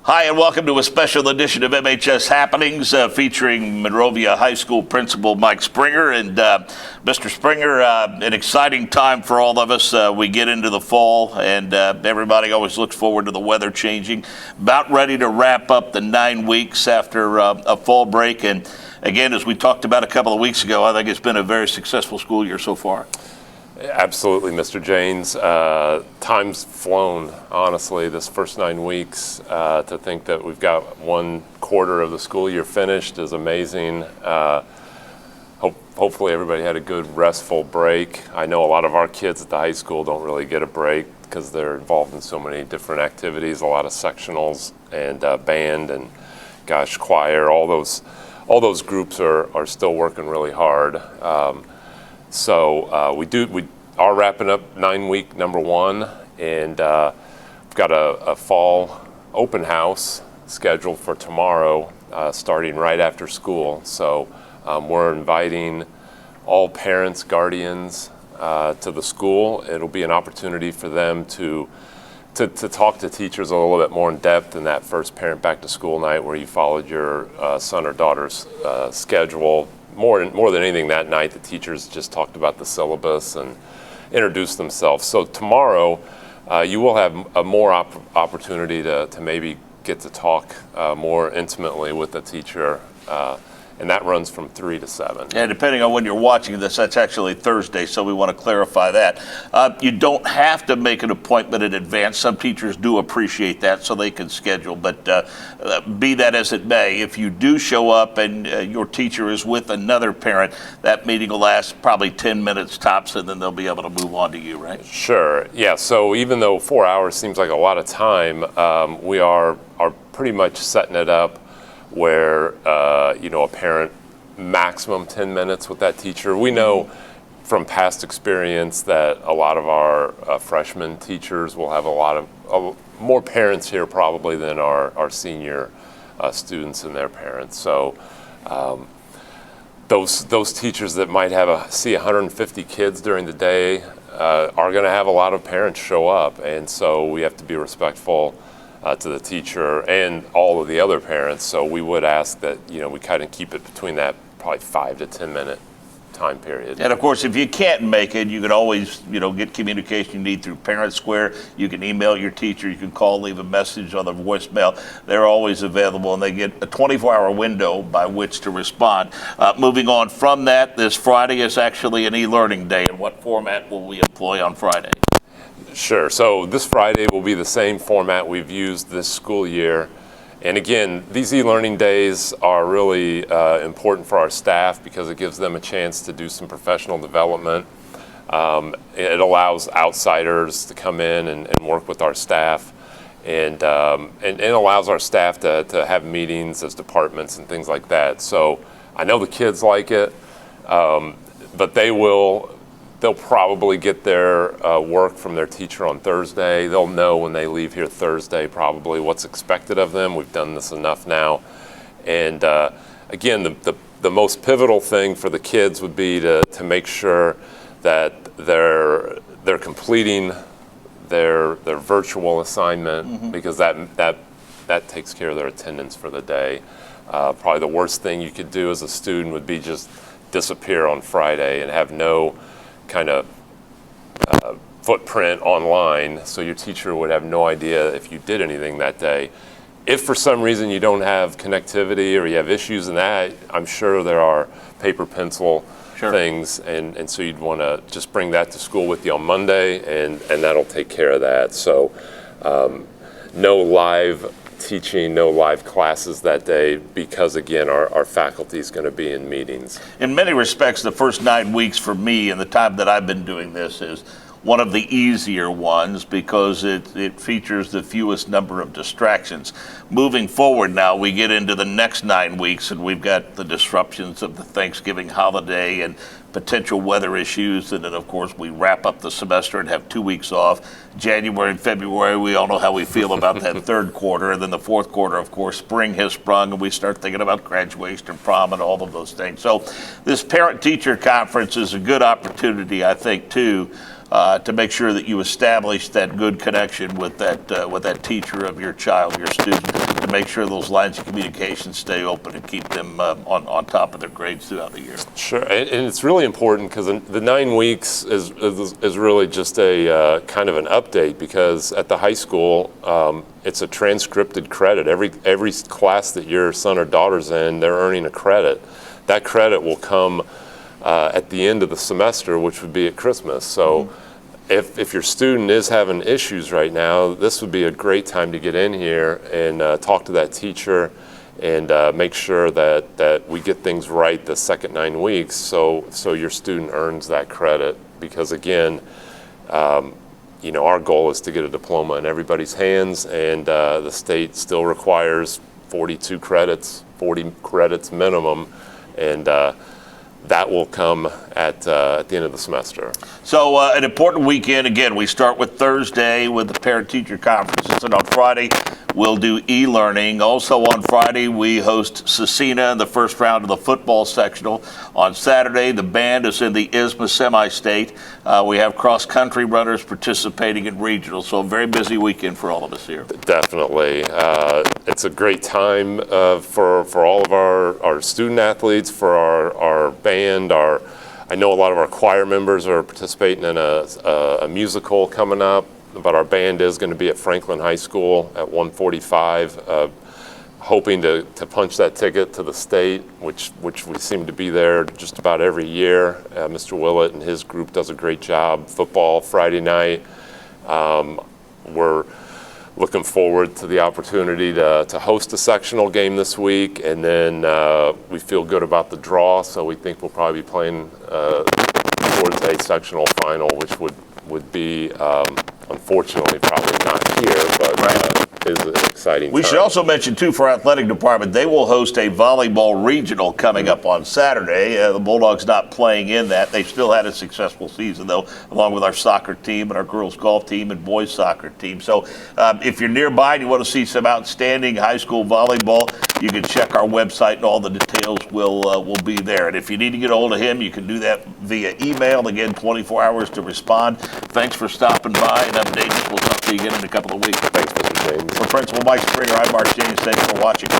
Hi, and welcome to a special edition of MHS Happenings featuring Monrovia High School Principal Mike Springer. And Mr. Springer, an exciting time for all of us. We get into the fall, and everybody always looks forward to the weather changing. About ready to wrap up the 9 weeks after a fall break. And again, as we talked about a couple of weeks ago, I think it's been a very successful school year so far. Absolutely, Mr. Jaynes. Time's flown, honestly, this first 9 weeks. To think that we've got one quarter of the school year finished is amazing. Hopefully everybody had a good, restful break. I know a lot of our kids at the high school don't really get a break because they're involved in so many different activities, a lot of sectionals and band and, choir. All those groups are still working really hard. So we are wrapping up 9-week number one, and we've got a fall open house scheduled for tomorrow, starting right after school. So we're inviting all parents, guardians to the school. It'll be an opportunity for them to talk to teachers a little bit more in depth in that first parent back to school night where you followed your son or daughter's schedule. More than anything that night, the teachers just talked about the syllabus and introduced themselves. So tomorrow, you will have a more opportunity to maybe get to talk more intimately with the teacher, and that runs from 3 to 7. And depending on when you're watching this, that's actually Thursday, so we want to clarify that. You don't have to make an appointment in advance. Some teachers do appreciate that, so they can schedule. But be that as it may, if you do show up and your teacher is with another parent, that meeting will last probably 10 minutes tops, and then they'll be able to move on to you, right? Sure. Yeah. So even though 4 hours seems like a lot of time, we are pretty much setting it up where a parent maximum 10 minutes with that teacher. We know from past experience that a lot of our freshman teachers will have a lot of more parents here probably than our senior students and their parents. So those teachers that might see 150 kids during the day are going to have a lot of parents show up, and so we have to be respectful to the teacher and all of the other parents. So we would ask that we kind of keep it between that probably 5 to 10 minute time period. And of course, if you can't make it, you can always get communication you need through Parent Square. You can email your teacher. You can call, leave a message on the voicemail. They're always available, and they get a 24-hour window by which to respond. Moving on from that, this Friday is actually an e-learning day. And what format will we employ on Friday? Sure. So this Friday will be the same format we've used this school year. And again, these e-learning days are really important for our staff because it gives them a chance to do some professional development. It allows outsiders to come in and work with our staff, and allows our staff to have meetings as departments and things like that. So I know the kids like it, but they'll probably get their work from their teacher on Thursday. They'll know when they leave here Thursday probably what's expected of them. We've done this enough now. And again, the most pivotal thing for the kids would be to make sure that they're completing their virtual assignment, because that takes care of their attendance for the day. Probably the worst thing you could do as a student would be just disappear on Friday and have no kind of footprint online, so your teacher would have no idea if you did anything that day. If for some reason you don't have connectivity or you have issues in that, I'm sure there are paper pencil things, and so you'd want to just bring that to school with you on Monday, and that'll take care of that. So no live teaching, no live classes that day, because again our faculty is going to be in meetings. In many respects, the first 9 weeks for me and the time that I've been doing this is one of the easier ones because it features the fewest number of distractions. Moving forward now, we get into the next 9 weeks, and we've got the disruptions of the Thanksgiving holiday and potential weather issues, and then of course we wrap up the semester and have 2 weeks off. January and February, we all know how we feel about that third quarter, and then the fourth quarter, of course, spring has sprung, and we start thinking about graduation and prom and all of those things. So this parent-teacher conference is a good opportunity, I think, too, to make sure that you establish that good connection with that teacher of your child, your student, to make sure those lines of communication stay open and keep them on top of their grades throughout the year. Sure, and it's really important because the 9 weeks is really just a kind of an update, because at the high school, it's a transcripted credit. Every class that your son or daughter's in, they're earning a credit. That credit will come at the end of the semester, which would be at Christmas. So if your student is having issues right now, this would be a great time to get in here and talk to that teacher and make sure that we get things right the second 9 weeks, so your student earns that credit. Because again, our goal is to get a diploma in everybody's hands, and the state still requires 42 credits, 40 credits minimum, and that will come at the end of the semester. So an important weekend. Again, we start with Thursday with the parent-teacher conferences, and on Friday we'll do e-learning. Also on Friday we host Cecina in the first round of the football sectional. On Saturday the band is in the ISMA semi-state. We have cross-country runners participating in regionals. So a very busy weekend for all of us here. Definitely. It's a great time for all of our student athletes, for our band. I know a lot of our choir members are participating in a musical coming up, but our band is going to be at Franklin High School at 1:45, hoping to punch that ticket to the state, which we seem to be there just about every year. Mr. Willett and his group does a great job. Football Friday night. We're looking forward to the opportunity to host a sectional game this week, and then we feel good about the draw, so we think we'll probably be playing towards a sectional final, which would be unfortunately probably not here, but is an exciting We time. should also mention, too, for our athletic department, they will host a volleyball regional coming up on Saturday. The Bulldogs not playing in that. They still had a successful season, though, along with our soccer team and our girls golf team and boys soccer team. So if you're nearby and you want to see some outstanding high school volleyball, you can check our website and all the details will be there. And if you need to get a hold of him, you can do that via email. Again, 24 hours to respond. Thanks for stopping by and updating us. We'll talk to you again in a couple of weeks. Thanks, Mr. Jaynes. For Principal Mike Springer, I'm Mark Jaynes. Thanks for watching.